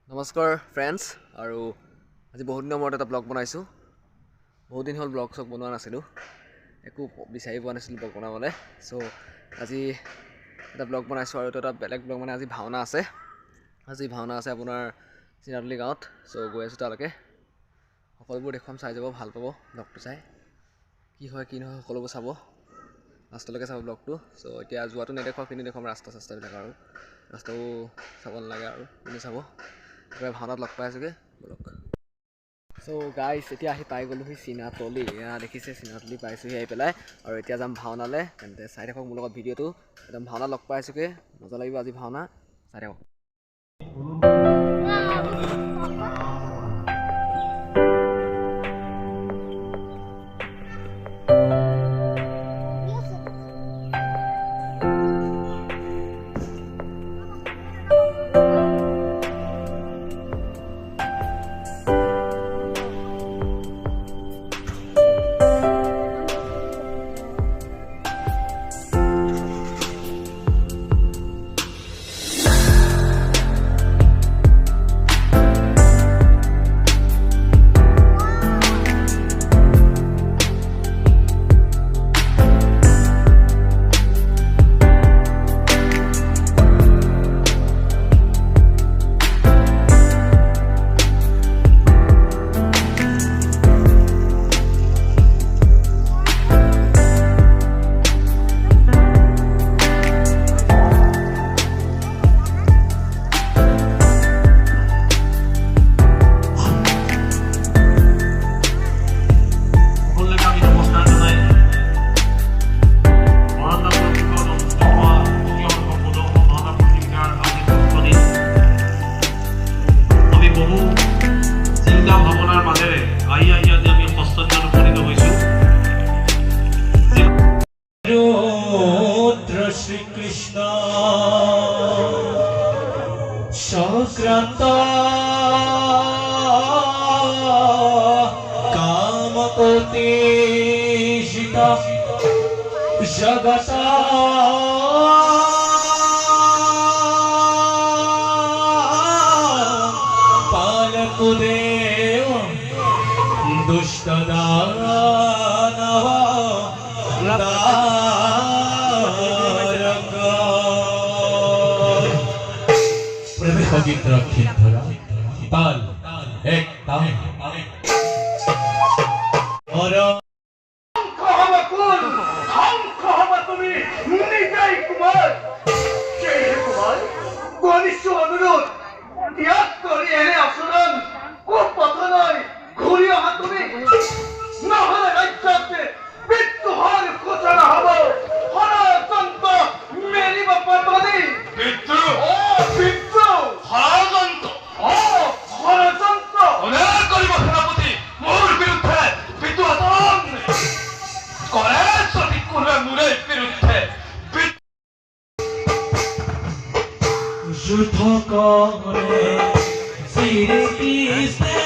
নমস্কাৰ ফ্ৰেণ্ডছ আৰু আজি বহুত দিনৰ মূৰত এটা ব্লগ বনাইছোঁ। বহুত দিন হ'ল ব্লগ চগ বনোৱা নাছিলোঁ, একো বিচাৰি পোৱা নাছিলোঁ ব্লগ বনাবলৈ। চ' আজি এটা ব্লগ বনাইছোঁ আৰু এটা বেলেগ ব্লগ মানে আজি ভাওনা আছে। আপোনাৰ চিনাতলি গাঁৱত। চ' গৈ আছোঁ তালৈকে। সকলোবোৰ দেখুৱাম, চাই যাব, ভাল পাব ব্লগটো চাই। কি হয় কি নহয় সকলোবোৰ চাব, লাষ্টলৈকে চাব ব্লগটো। চ' এতিয়া যোৱাটো নেদেখুৱাম, কিন্তু দেখুৱাম ৰাস্তাবিলাক আৰু ৰাস্তাবোৰ চাব নালাগে আৰু আপুনি চাব। ভাওনাত লগ পাই আছোগে বলক। চ' গাইছ এতিয়া আহি পাই গ'লোহি চিনাতলি। দেখিছে চিনাতলি পাইছোঁহি আহি পেলাই, আৰু এতিয়া যাম ভাওনালৈ। তেন্তে চাই থাকক মোৰ লগত ভিডিঅ'টো। একদম ভাওনাত লগ পাই আছোঁগে, মজা লাগিব আজি ভাওনা, চাই থাকক। শ্রীকৃষ্ণ সংক্রান্ত কামকোটি জগত পালকুদেব দুষ্ট দানব পবিত্র ক্ষিপ্তরা তাল এক তাল অনুরোধ ইয়াদ কৰি এনে আচৰণ খুব পথা নয়, ঘূৰি অহা তুমি নহলে ৰাজ্যতে মৃত্যু হোৱাৰ সূচনা হব। ষড়যন্ত্ৰ মেলিব পাৰি। মৃত্যু মৃত্যু ষড়যন্ত্ৰ কৰিব সেনাপতি মোৰ বিৰুদ্ধে বিদ্ৰোহন কৰে যদি কোনোৱে মোৰে বিৰুদ্ধে যুদ্ধ করে শ্রীকৃষ্ণে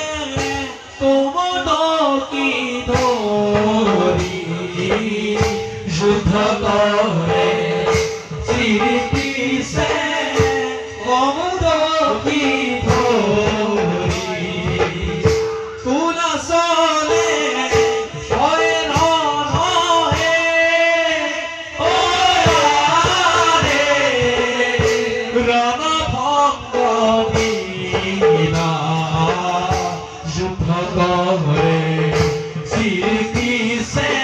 কোমদকি ধরি যুদ্ধ করে শ্রীকৃষ্ণে কোমদকি ধরি তুলা চলে হয় নহে রণ ভঙ্গ দিলা যুদ্ধ করে শ্রীকৃষ্ণে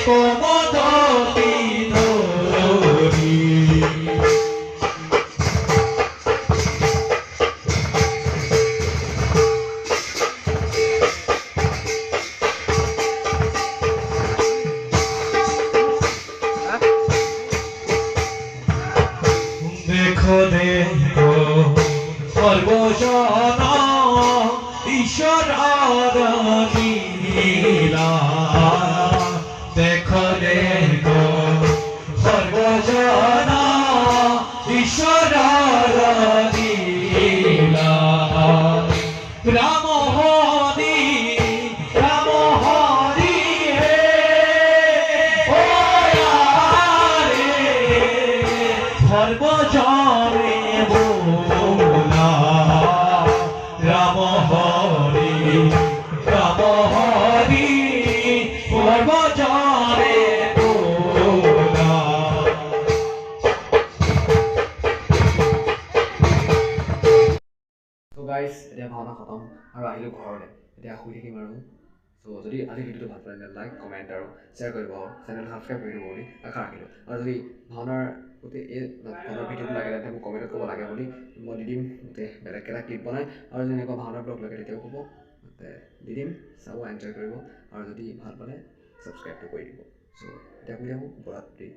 কোমদকি ধরি দেখো দেখো সর্বজন ঈশ্বর লীলা দেখো দেখো সর্বজন ঈশ্বর লীলা রাম হরি রাম হরি হে ও রে সর্বজনে বোলা গাইজ এতিয়া ভাওনা খতম আৰু আহিলোঁ ঘৰলৈ এতিয়া শুই থাকিম আৰু চ' যদি আজি ভিডিঅ'টো ভাল পালে লাইক কমেণ্ট আৰু শ্বেয়াৰ কৰিব আৰু চেনেল ছাবস্ক্ৰাইব কৰি দিব বুলি আশা ৰাখিলোঁ আৰু যদি ভাওনাৰ গোটেই এই ভাওনাৰ ভিডিঅ'টো লাগে তেন্তে মোক কমেণ্টত ক'ব লাগে বুলি মই দি দিম গোটেই বেলেগ এটা ক্লিপ বনাই আৰু যদি এনেকুৱা ভাওনাৰ ব্লগ লাগে তেতিয়াও ক'ব দি দিম চাব এনজয় কৰিব আৰু যদি ভাল পালে ছাবস্ক্ৰাইবটো কৰি দিব চ' এতিয়া শুই থাকোঁ শুভৰাত্ৰি